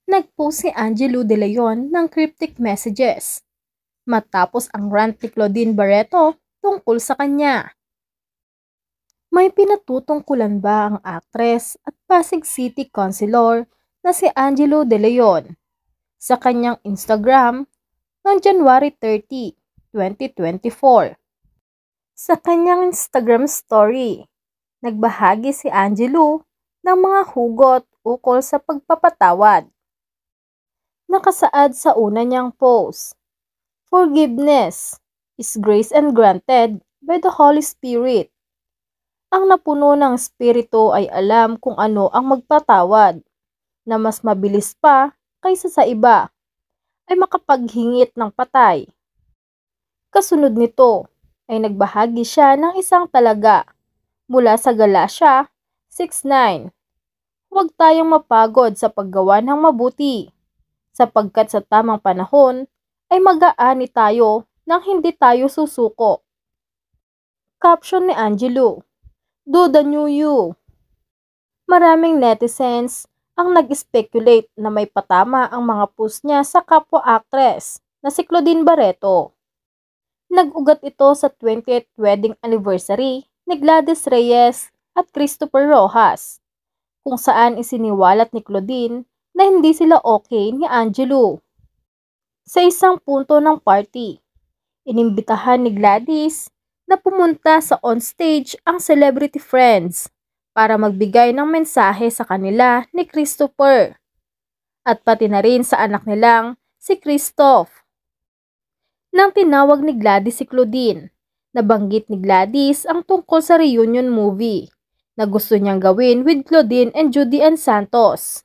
Nag-post si Angelo De Leon ng cryptic messages matapos ang rant ni Claudine Barreto tungkol sa kanya. May pinatutungkulan ba ang aktres at Pasig City Councilor na si Angelo De Leon sa kanyang Instagram noong January 30, 2024? Sa kanyang Instagram story, nagbahagi si Angelo ng mga hugot ukol sa pagpapatawad. Nakasaad sa una niyang post, "Forgiveness is grace and granted by the Holy Spirit." Ang napuno ng Espiritu ay alam kung ano ang magpatawad, na mas mabilis pa kaysa sa iba, ay makapaghingit ng patay. Kasunod nito ay nagbahagi siya ng isang talaga mula sa Galatia 6:9. Huwag tayong mapagod sa paggawa ng mabuti, sapagkat sa tamang panahon ay mag-aani tayo nang hindi tayo susuko. Caption ni Angelo, "Do the new you." Maraming netizens ang nag-speculate na may patama ang mga post niya sa kapwa-actress na si Claudine Barreto. Nag-ugat ito sa 20th wedding anniversary ni Gladys Reyes at Christopher Rojas, kung saan isiniwalat ni Claudine na hindi sila okay ni Angelo. Sa isang punto ng party, inimbitahan ni Gladys na pumunta sa onstage ang celebrity friends para magbigay ng mensahe sa kanila ni Christopher at pati na rin sa anak nilang si Christoph. Nang tinawag ni Gladys si Claudine, nabanggit ni Gladys ang tungkol sa reunion movie na gusto niyang gawin with Claudine and Judy Ann Santos.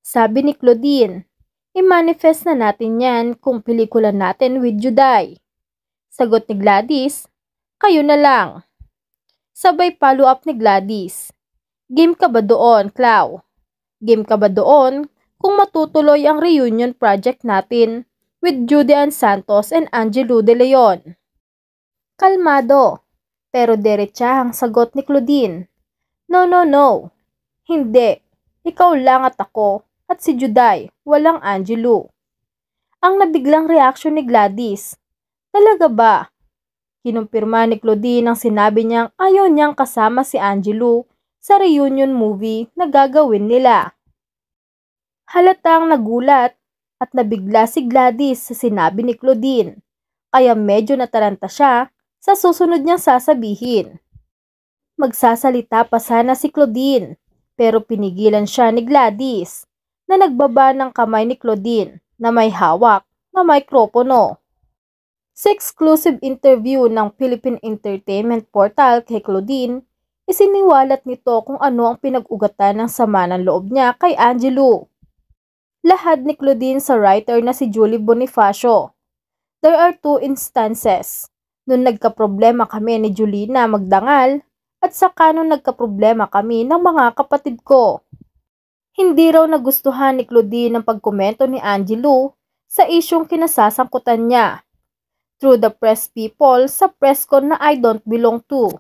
Sabi ni Claudine, "I-manifest na natin yan kung pelikula natin with Juday." Sagot ni Gladys, "Kayo na lang." Sabay follow up ni Gladys, "Game ka ba doon, Clau? Game ka ba doon kung matutuloy ang reunion project natin with Judy Ann Santos and Angelo De Leon?" Kalmado, pero derechahang sagot ni Claudine, "No, no, no. Hindi. Ikaw lang at ako at si Juday, walang Angelo." Ang nabiglang reaksyon ni Gladys, "Talaga ba?" Kinumpirma ni Claudine ang sinabi niyang ayaw niyang kasama si Angelo sa reunion movie na gagawin nila. Halatang nagulat at nabigla si Gladys sa sinabi ni Claudine, kaya medyo nataranta siya sa susunod niyang sasabihin. Magsasalita pa sana si Claudine, pero pinigilan siya ni Gladys na nagbaba ng kamay ni Claudine na may hawak na mikropono. Sa exclusive interview ng Philippine Entertainment Portal kay Claudine, isiniwalat nito kung ano ang pinag-ugatan ng sama ng loob niya kay Angelo. Lahad ni Claudine sa writer na si Julie Bonifacio, "There are two instances. Nung nagkaproblema kami ni Julina magdangal at saka nung nagkaproblema kami ng mga kapatid ko." Hindi raw nagustuhan ni Claudine ang pagkomento ni Angelo sa isyong kinasasangkutan niya through the press people sa press con na I don't belong to.